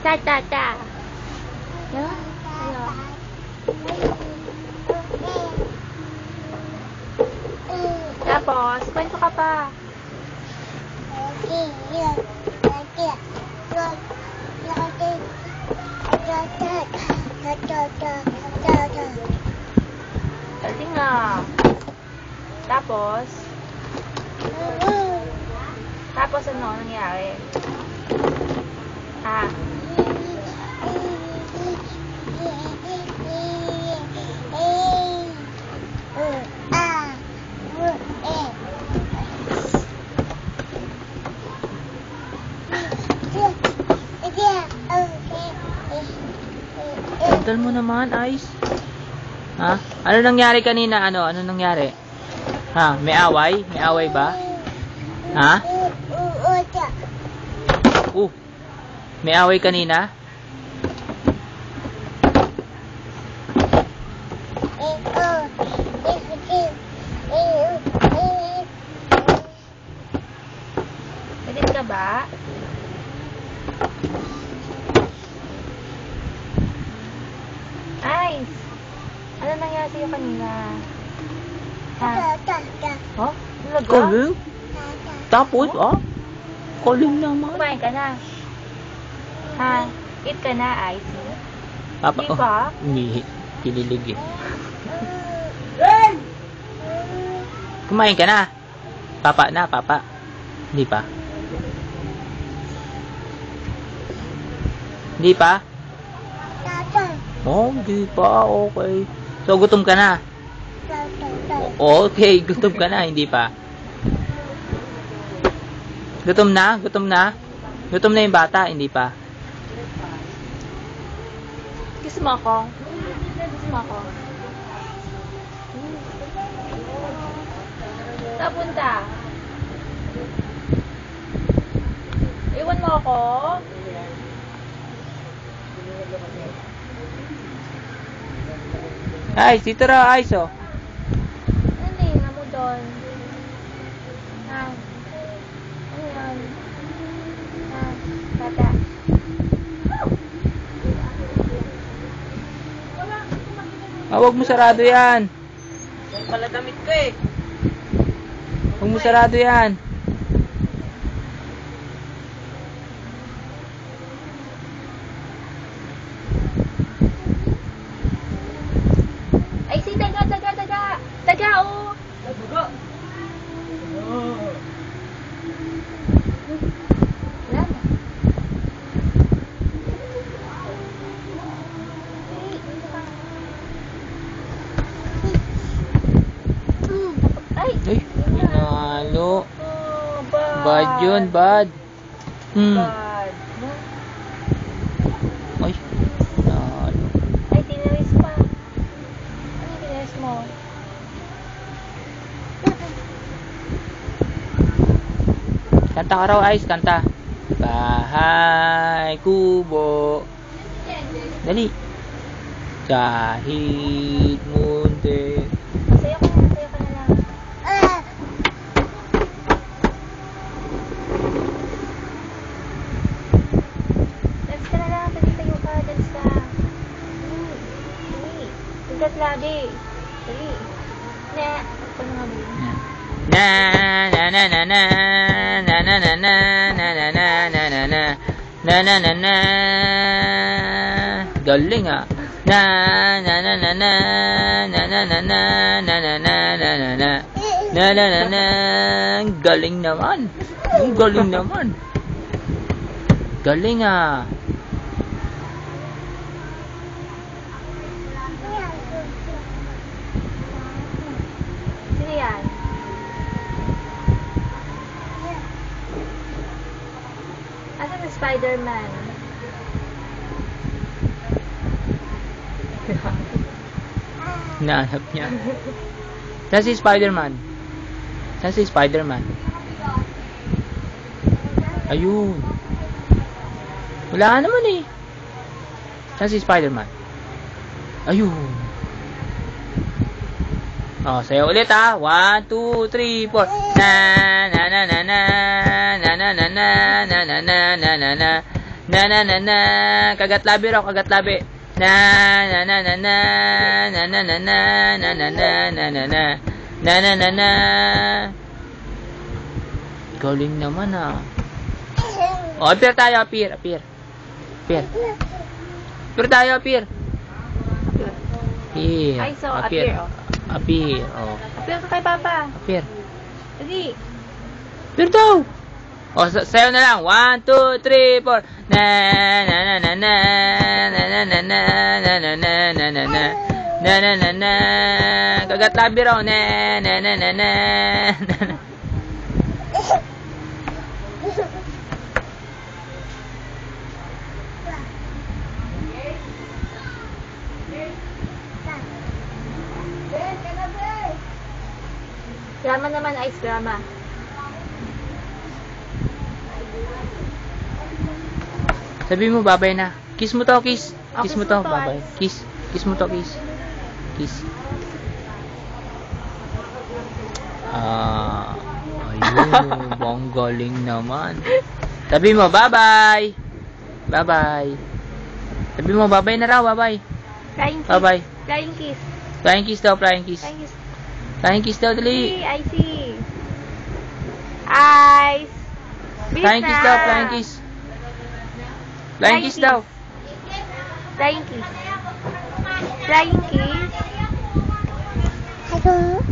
Cha, cha, cha. No? Ano? Tapos, kwento ka pa. Kasi nga. Tapos, ano nangyari? Ah. Tagal mo naman, Ice. Ha? Ano nangyari kanina? Ano nangyari? Ha? May away? May away ba? Ha? May away kanina? Galit ka ba? Ice! Ano nangyari sa'yo kanina? Ha? Oh? Talaga? Kaling? Tapos, kaling naman. Kumain ka na? Ha? Eat ka na, Ice? Papa, Di ba? Umihi. Kinilig eh. Kumain ka na? Papa na, papa. Hindi pa? Hindi pa? Hindi pa. Okay. So, gutom ka na? Okay, gutom ka na. Hindi pa? Gutom na? Gutom na? Gutom na yung bata? Hindi pa? Kiss mo ako. Kiss mo ako. Saan punta? Iwan mo ako? Ay, dito raw, Ice, oh. Ano eh, mo doon? Ha? Ano yan? Ha? Bata? Huwag mo sarado yan. Yan pala damit ko eh. Huwag mo sarado yan. Ay, si daga, daga, daga! Daga, oh! Dugo. Wala na. Ay! Ay, pinalo. Oh, bad. Bad yun, bad. Bad. Ay, pinalo. Ay, tinaris pa. Ano yung tinaris mo? Kanta ka raw, Ice, kanta. Bahay kubo. Dali. Kahit munti. Sayo ka na lang. Dance ka na lang, tayo ka, dance ka. Dali. Tugat lagi. Dali. Na. Ano nga ba yun? Na na na na na na na na na na na na na na na na na na na. Galing ah. Na na na na na na na na na na na na na na na na na na na. Galing naman. Galing naman. Galing ah. Sino yan? Asan si Spider-Man? Hinahanap niya. Saan si Spider-Man? Saan si Spider-Man? Ayun. Wala naman eh. Saan si Spider-Man? Ayun. Oh, sayo ulit ah. 1, 2, 3, 4. Na na na na na na na na na na na na na na Na na na na. Kagat labi raw, kagat labi. Na na na na na. Na na na na. Na na na na na na. Na na na na. Galing naman ah. O, appear tayo, appear. Appear tayo, appear. Here. Ay, so, appear, oh. Appear, oh. Appear ka kay Papa. Appear. Dali. Appear daw. O, sayo na lang. 1, 2, 3, 4. Na na na na na. Na na na na. Na na na na na na. Na na na na. Kagat labi raw. Na na na na na. Drama naman, ice drama. Sabi mo, babay na. Kiss mo to, kiss. Oh, Kiss mo to, kiss mo to, babay. Ice. Kiss. Kiss mo to, kiss. Kiss. Ayun. Bang galing naman. Sabi mo, bye-bye. Bye-bye. Sabi mo, bye-bye na raw, bye-bye. Flying kiss. Bye-bye. Flying kiss. Flying kiss daw, flying kiss. Flying kiss. Flying kiss daw, dali. See, I see. Ice. Bilis Flying kiss na. daw, flying kiss. Flying kiss daw. Flying kiss. Flying kiss. Hello.